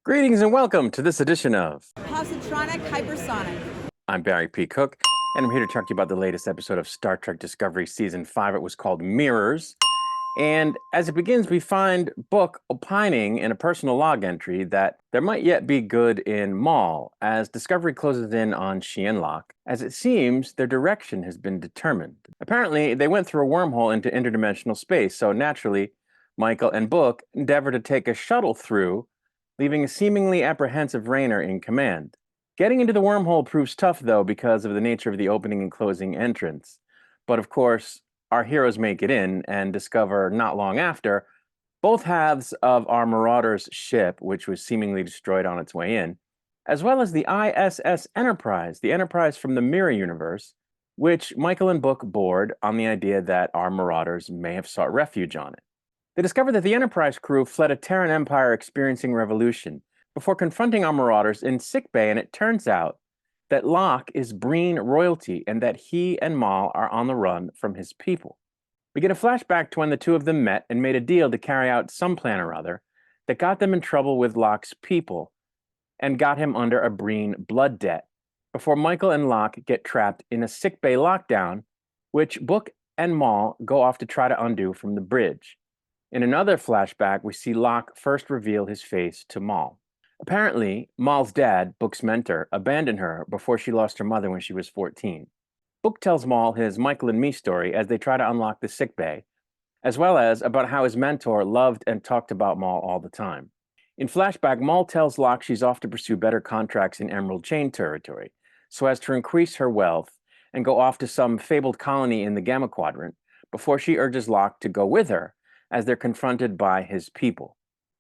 Greetings and welcome to this edition of Positronic Hypersonic. I'm Barry P. Cook, and I'm here to talk to you about the latest episode of Star Trek Discovery Season 5. It was called Mirrors. And as it begins, we find Book opining in a personal log entry that there might yet be good in Maul as Discovery closes in on she and Locke. As it seems, their direction has been determined. Apparently, they went through a wormhole into interdimensional space, so naturally, Michael and Book endeavor to take a shuttle through, leaving a seemingly apprehensive Rayner in command. Getting into the wormhole proves tough, though, because of the nature of the opening and closing entrance. But of course, our heroes make it in and discover not long after both halves of our Marauder's ship, which was seemingly destroyed on its way in, as well as the ISS Enterprise, the Enterprise from the Mirror Universe, which Michael and Book board on the idea that our Marauders may have sought refuge on it. They discover that the Enterprise crew fled a Terran Empire experiencing revolution before confronting our Marauders in sickbay, and it turns out that Locke is Breen royalty and that he and Maul are on the run from his people. We get a flashback to when the two of them met and made a deal to carry out some plan or other that got them in trouble with Locke's people and got him under a Breen blood debt before Michael and Locke get trapped in a sickbay lockdown, which Book and Maul go off to try to undo from the bridge. In another flashback, we see Locke first reveal his face to Maul. Apparently, Maul's dad, Book's mentor, abandoned her before she lost her mother when she was 14. Book tells Maul his Michael and me story as they try to unlock the sickbay, as well as about how his mentor loved and talked about Maul all the time. In flashback, Maul tells Locke she's off to pursue better contracts in Emerald Chain territory, so as to increase her wealth and go off to some fabled colony in the Gamma Quadrant before she urges Locke to go with her as they're confronted by his people.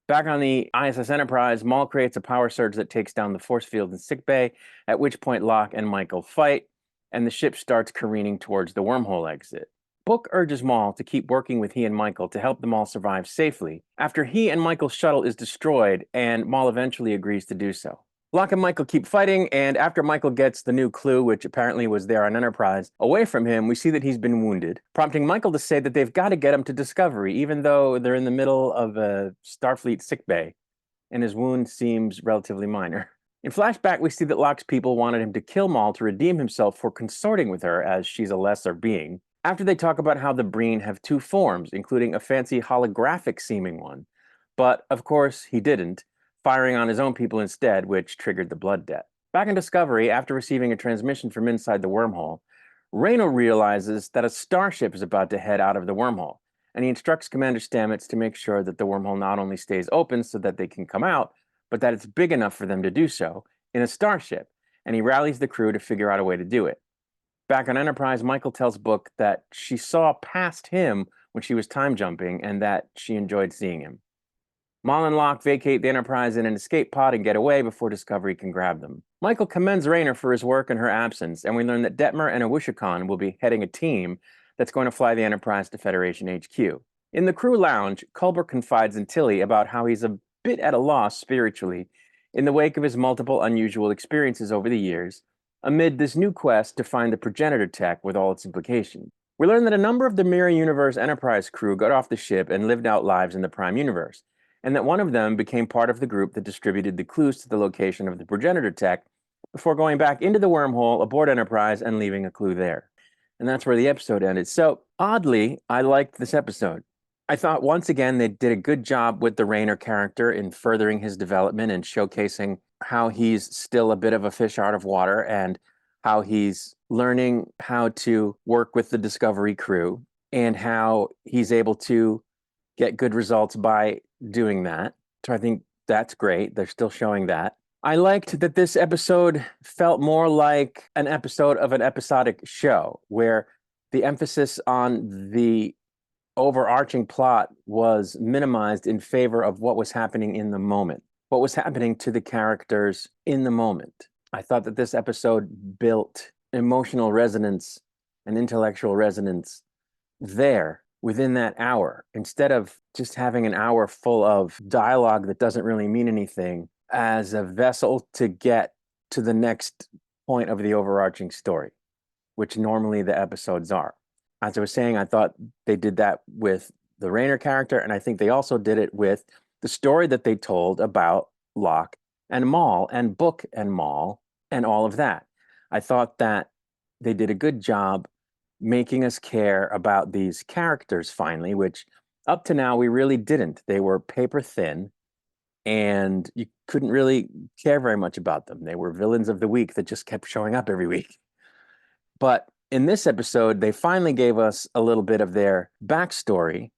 Back on the ISS Enterprise, Maul creates a power surge that takes down the force field in sickbay, at which point Locke and Michael fight, and the ship starts careening towards the wormhole exit. Book urges Maul to keep working with he and Michael to help them all survive safely after he and Michael's shuttle is destroyed, and Maul eventually agrees to do so. Locke and Michael keep fighting, and after Michael gets the new clue, which apparently was there on Enterprise, away from him, we see that he's been wounded, prompting Michael to say that they've got to get him to Discovery, even though they're in the middle of a Starfleet sickbay, and his wound seems relatively minor. In flashback, we see that Locke's people wanted him to kill Maul to redeem himself for consorting with her, as she's a lesser being, after they talk about how the Breen have two forms, including a fancy holographic-seeming one. But, of course, he didn't, firing on his own people instead, which triggered the blood debt. Back in Discovery, after receiving a transmission from inside the wormhole, Reno realizes that a starship is about to head out of the wormhole, and he instructs Commander Stamets to make sure that the wormhole not only stays open so that they can come out, but that it's big enough for them to do so in a starship, and he rallies the crew to figure out a way to do it. Back on Enterprise, Michael tells Book that she saw past him when she was time jumping and that she enjoyed seeing him. Maul and Locke vacate the Enterprise in an escape pod and get away before Discovery can grab them. Michael commends Rayner for his work in her absence, and we learn that Detmer and Awushikon will be heading a team that's going to fly the Enterprise to Federation HQ. In the crew lounge, Culber confides in Tilly about how he's a bit at a loss spiritually in the wake of his multiple unusual experiences over the years, amid this new quest to find the progenitor tech with all its implications. We learn that a number of the Mirror Universe Enterprise crew got off the ship and lived out lives in the Prime Universe, and that one of them became part of the group that distributed the clues to the location of the progenitor tech before going back into the wormhole aboard Enterprise and leaving a clue there. And that's where the episode ended. So, oddly, I liked this episode. I thought, once again, they did a good job with the Rayner character in furthering his development and showcasing how he's still a bit of a fish out of water and how he's learning how to work with the Discovery crew and how he's able to get good results by doing that. So I think that's great. They're still showing that. I liked that this episode felt more like an episode of an episodic show where the emphasis on the overarching plot was minimized in favor of what was happening in the moment, what was happening to the characters in the moment. I thought that this episode built emotional resonance and intellectual resonance there within that hour, instead of just having an hour full of dialogue that doesn't really mean anything as a vessel to get to the next point of the overarching story, which normally the episodes are. As I was saying, I thought they did that with the Rayner character, and I think they also did it with the story that they told about Locke and Maul and Book and Maul and all of that. I thought that they did a good job making us care about these characters finally, which up to now we really didn't. They were paper thin and you couldn't really care very much about them. They were villains of the week that just kept showing up every week. But in this episode, they finally gave us a little bit of their backstory.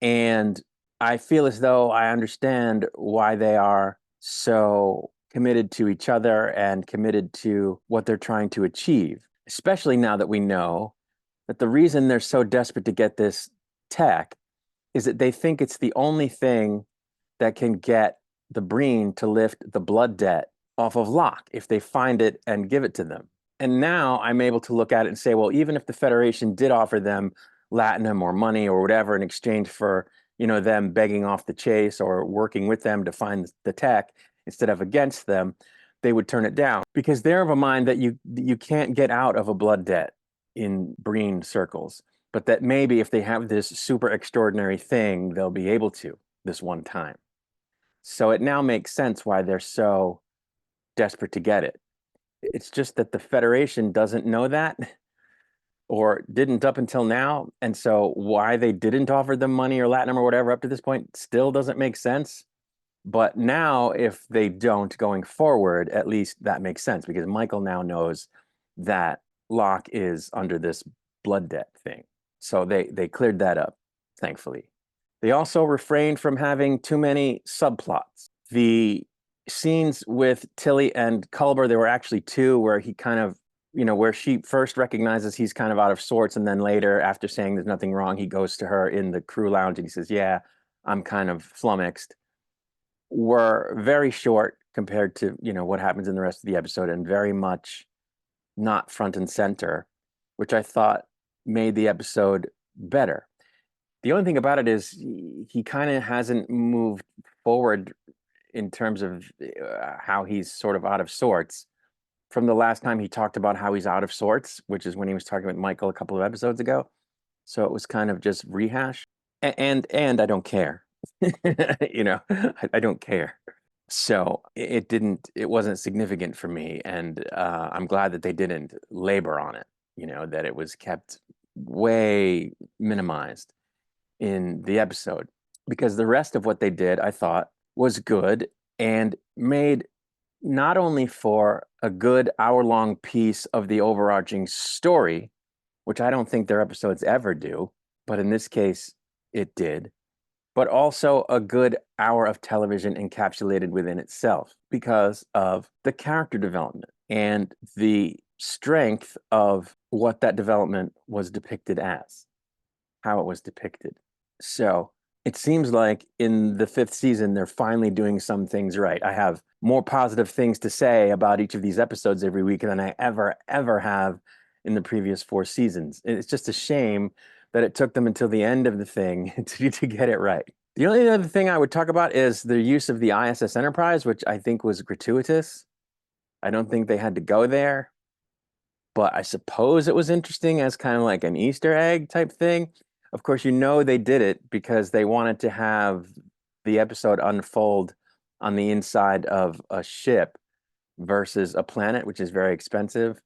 And I feel as though I understand why they are so committed to each other and committed to what they're trying to achieve, especially now that we know that the reason they're so desperate to get this tech is that they think it's the only thing that can get the Breen to lift the blood debt off of Locke if they find it and give it to them. And now I'm able to look at it and say, well, even if the Federation did offer them latinum or money or whatever in exchange for, them begging off the chase or working with them to find the tech instead of against them, they would turn it down because they're of a mind that you can't get out of a blood debt in Breen circles, but that maybe if they have this super extraordinary thing, they'll be able to this one time. So it now makes sense why they're so desperate to get it. It's just that the Federation doesn't know that or didn't up until now. And so why they didn't offer them money or latinum or whatever up to this point still doesn't make sense. But now if they don't going forward, at least that makes sense because Michael now knows that Locke is under this blood debt thing. So they cleared that up, thankfully. They also refrained from having too many subplots. The scenes with Tilly and Culber, there were actually two where he kind of, where she first recognizes he's kind of out of sorts. And then later, after saying there's nothing wrong, he goes to her in the crew lounge and he says, yeah, I'm kind of flummoxed. Were very short compared to, what happens in the rest of the episode and very much not front and center, which I thought made the episode better. The only thing about it is he kind of hasn't moved forward in terms of how he's sort of out of sorts from the last time he talked about how he's out of sorts, which is when he was talking with Michael a couple of episodes ago. So it was kind of just rehash. And I don't care. I don't care. So it wasn't significant for me. And I'm glad that they didn't labor on it, that it was kept way minimized in the episode because the rest of what they did, I thought, was good and made not only for a good hour-long piece of the overarching story, which I don't think their episodes ever do, but in this case, it did, but also a good hour of television encapsulated within itself because of the character development and the strength of what that development was depicted as, how it was depicted. So it seems like in the 5th season, they're finally doing some things right. I have more positive things to say about each of these episodes every week than I ever have in the previous 4 seasons. It's just a shame that it took them until the end of the thing to get it right. The only other thing I would talk about is the use of the ISS Enterprise, which I think was gratuitous. I don't think they had to go there, but I suppose it was interesting as kind of like an Easter egg type thing. Of course, they did it because they wanted to have the episode unfold on the inside of a ship versus a planet, which is very expensive.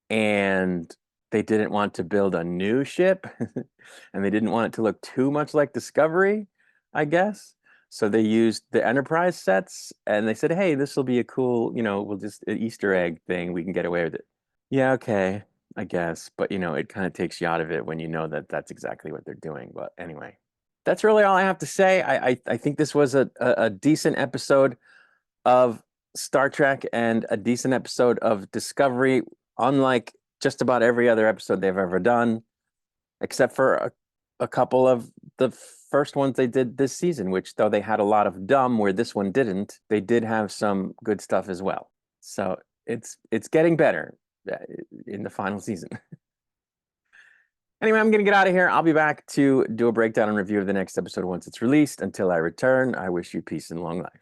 And they didn't want to build a new ship and they didn't want it to look too much like Discovery, I guess. So they used the Enterprise sets and they said, hey, this will be a cool, we'll just an Easter egg thing. We can get away with it. Yeah, okay, I guess. But, it kind of takes you out of it when you know that that's exactly what they're doing. But anyway, that's really all I have to say. I think this was a decent episode of Star Trek and a decent episode of Discovery, unlike just about every other episode they've ever done, except for a couple of the first ones they did this season, which though they had a lot of dumb where this one didn't, they did have some good stuff as well. So it's getting better in the final season. Anyway, I'm going to get out of here. I'll be back to do a breakdown and review of the next episode once it's released. Until I return, I wish you peace and long life.